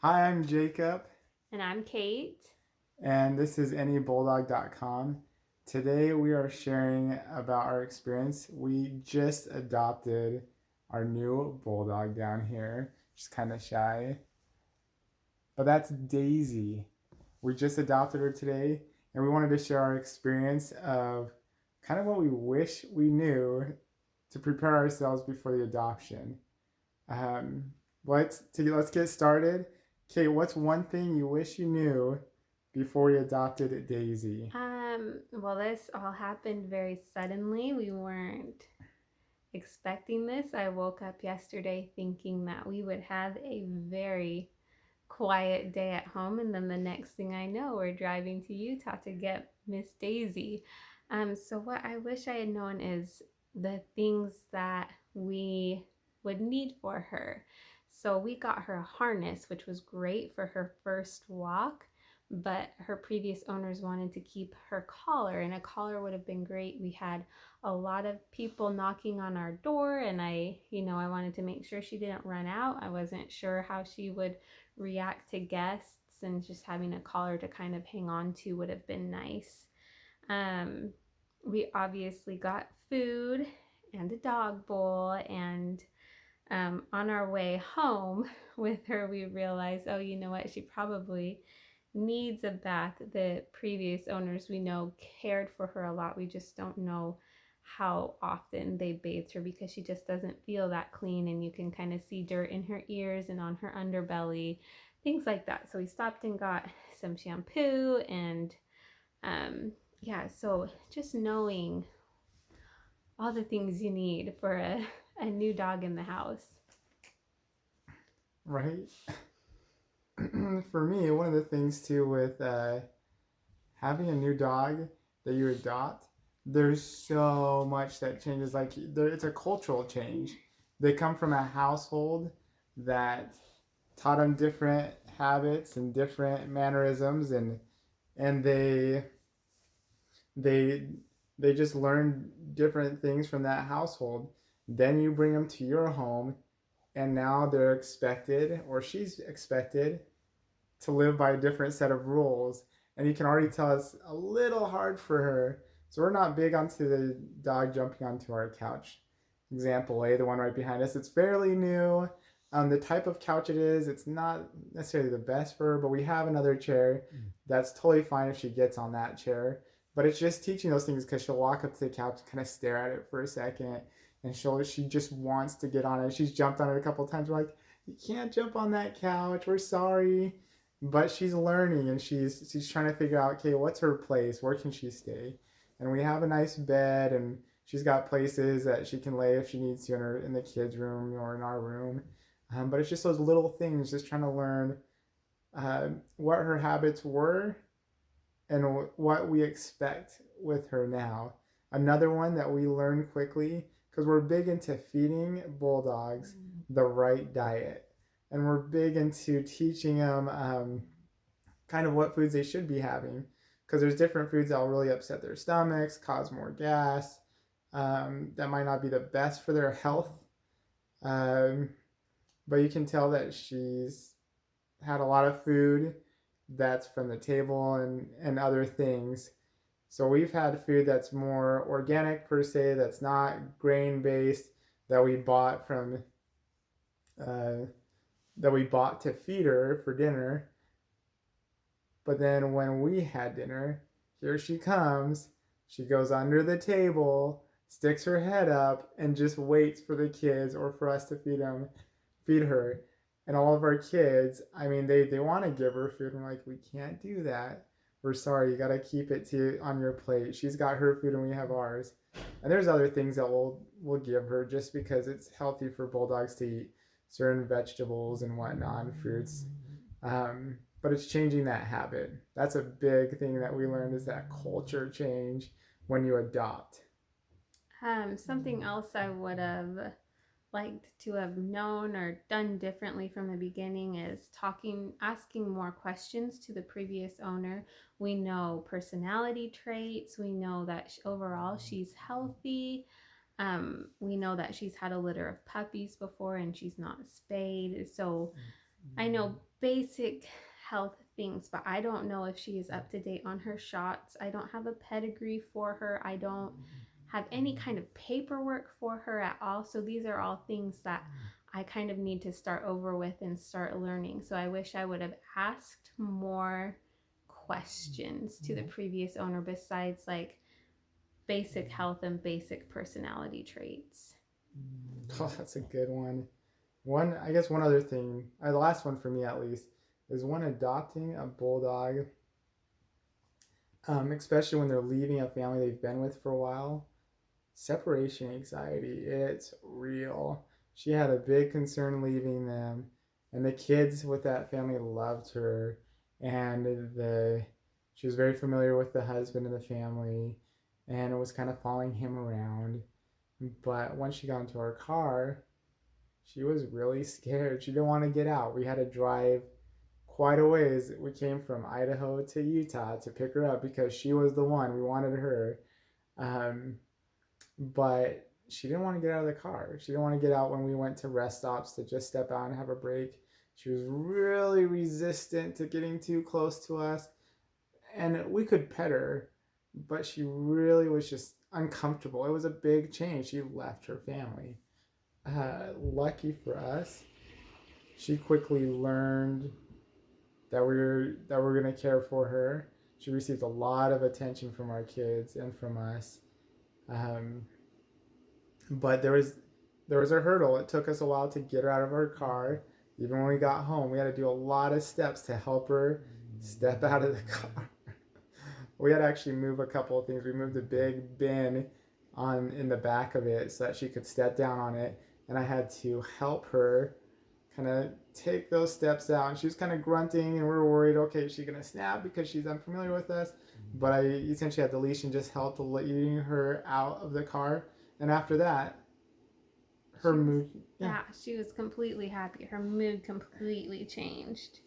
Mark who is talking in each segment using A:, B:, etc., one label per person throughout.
A: Hi, I'm Jacob,
B: And I'm Kate.
A: and this is anybulldog.com. Today we are sharing about our experience. We just adopted our new bulldog down here. She's kind of shy, but that's Daisy. We just adopted her today, and we wanted to share our experience of kind of what we wish we knew to prepare ourselves before the adoption. Um, let's get started. Kate, what's one thing you wish you knew before you adopted Daisy?
B: Well, this all happened very suddenly. We weren't expecting this. I woke up yesterday thinking that we would have a very quiet day at home, and then the next thing I know, we're driving to Utah to get Miss Daisy. So what I wish I had known is the things that we would need for her. So we got her a harness, which was great for her first walk, but her previous owners wanted to keep her collar, and a collar would have been great. We had a lot of people knocking on our door, and I wanted to make sure she didn't run out. I wasn't sure how she would react to guests, and just having a collar to kind of hang on to would have been nice. Um, we obviously got food and a dog bowl, and on our way home with her, we realized, oh, you know what? She probably needs a bath. The previous owners we know cared for her a lot. We just don't know how often they bathed her because she just doesn't feel that clean, and you can kind of see dirt in her ears and on her underbelly, things like that. So we stopped and got some shampoo and um, yeah, so just knowing all the things you need for a new dog in the house.
A: Right? For me, one of the things too with having a new dog that you adopt, there's so much that changes. It's a cultural change. They come from a household that taught them different habits and different mannerisms, and they they just learn different things from that household. Then you bring them to your home, and now they're expected, or she's expected, to live by a different set of rules. And you can already tell it's a little hard for her. So we're not big onto the dog jumping onto our couch. Example A, the one right behind us, it's fairly new. The type of couch it is, it's not necessarily the best for her, but we have another chair that's totally fine if she gets on that chair. But it's just teaching those things because she'll walk up to the couch and kind of stare at it for a second, and she just wants to get on it. She's jumped on it a couple of times. We're like, you can't jump on that couch. We're sorry, but she's learning, and she's trying to figure out, okay, what's her place? Where can she stay? And we have a nice bed, and she's got places that she can lay if she needs to in the kids' room or in our room. But it's just those little things, just trying to learn what her habits were and what we expect with her now. Another one that we learned quickly, because we're big into feeding bulldogs the right diet, and we're big into teaching them kind of what foods they should be having, because there's different foods that will really upset their stomachs, cause more gas, that might not be the best for their health. Um, but you can tell that she's had a lot of food that's from the table and other things. So we've had food that's more organic per se, that's not grain based, that we bought from uh, that we bought to feed her for dinner. But then when we had dinner, here she comes. She goes under the table, sticks her head up, and just waits for the kids or for us to feed her. And all of our kids, I mean, they want to give her food, and we're like, we can't do that. We're sorry, you gotta keep it to on your plate. She's got her food and we have ours. And there's other things that we'll give her just because it's healthy for bulldogs to eat certain vegetables and whatnot, and fruits. But it's changing that habit. That's a big thing that we learned, is that culture change when you adopt.
B: Something else I would have liked to have known or done differently from the beginning is asking more questions to the previous owner. We know personality traits. We know that overall she's healthy. We know that she's had a litter of puppies before and she's not spayed. So I know basic health things, but I don't know if she is up to date on her shots. I don't have a pedigree for her. I don't have any kind of paperwork for her at all. So these are all things that I kind of need to start over with and start learning. So I wish I would have asked more questions to the previous owner besides like basic health and basic personality traits.
A: Oh, that's a good one. I guess one other thing, the last one for me at least, is when adopting a bulldog, especially when they're leaving a family they've been with for a while. Separation anxiety, it's real. She had a big concern leaving them, and the kids with that family loved her, and she was very familiar with the husband of the family, and it was kind of following him around. But once she got into our car, she was really scared. She didn't want to get out. We had to drive quite a ways. We came from Idaho to Utah to pick her up because she was the one. We wanted her. Um, but she didn't want to get out of the car. She didn't want to get out when we went to rest stops to just step out and have a break. She was really resistant to getting too close to us. And we could pet her, but she really was just uncomfortable. It was a big change. She left her family. Lucky for us, she quickly learned that we're gonna care for her. She received a lot of attention from our kids and from us. Um, but there was a hurdle. It took us a while to get her out of her car. Even when we got home, we had to do a lot of steps to help her step out of the car. We had to actually move a couple of things. We moved a big bin on in the back of it so that she could step down on it, and I had to help her kind of take those steps out. And she was kind of grunting, and we were worried, okay, is she gonna snap because she's unfamiliar with us? But I essentially had the leash and just helped leading her out of the car. And after that, her mood,
B: yeah, she was completely happy. Her mood completely changed.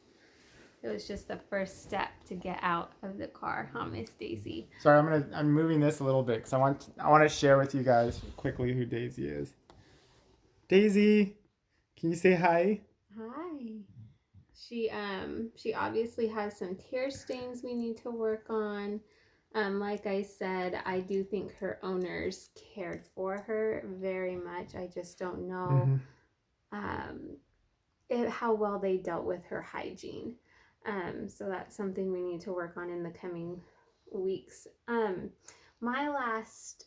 B: It was just the first step to get out of the car, huh, Miss Daisy?
A: Sorry, I'm moving this a little bit because I want to share with you guys quickly who Daisy is. Daisy, can you say hi?
B: Hi. She obviously has some tear stains we need to work on. Like I said, I do think her owners cared for her very much. I just don't know how well they dealt with her hygiene. So that's something we need to work on in the coming weeks. My last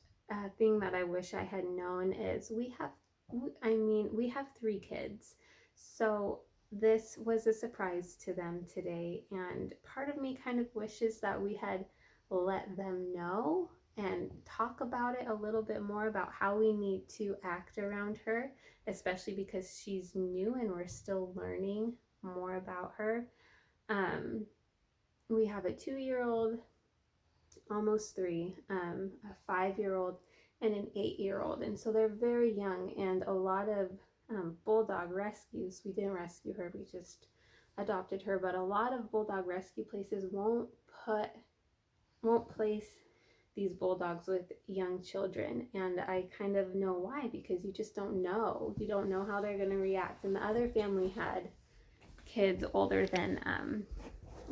B: thing that I wish I had known is we have 3 kids. So this was a surprise to them today, and part of me kind of wishes that we had let them know and talk about it a little bit more about how we need to act around her, especially because she's new and we're still learning more about her. We have a 2-year-old, almost 3, a 5-year-old, and an 8-year-old, and so they're very young. And a lot of bulldog rescues, we didn't rescue her, we just adopted her, but a lot of bulldog rescue places won't place these bulldogs with young children, and I kind of know why, because you just don't know. You don't know how they're going to react. And the other family had kids older than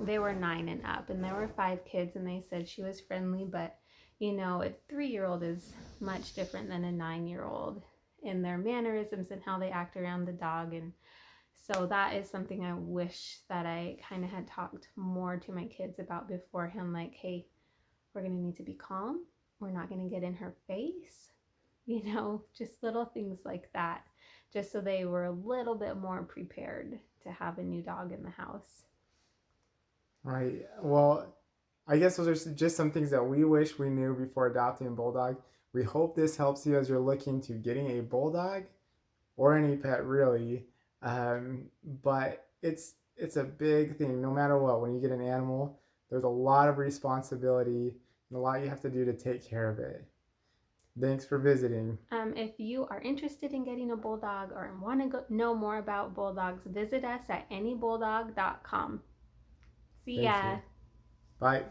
B: they were 9 and up, and there were 5 kids, and they said she was friendly, but you know, a 3-year-old is much different than a 9-year-old in their mannerisms and how they act around the dog. And so that is something I wish that I kind of had talked more to my kids about beforehand, like, hey, we're going to need to be calm. We're not going to get in her face. You know, just little things like that, just so they were a little bit more prepared to have a new dog in the house.
A: Right. Well, I guess those are just some things that we wish we knew before adopting a bulldog. We hope this helps you as you're looking to getting a bulldog or any pet, really. But it's a big thing. No matter what, when you get an animal, there's a lot of responsibility and a lot you have to do to take care of it. Thanks for visiting.
B: If you are interested in getting a bulldog or want to know more about bulldogs, visit us at anybulldog.com. See ya.
A: Bye.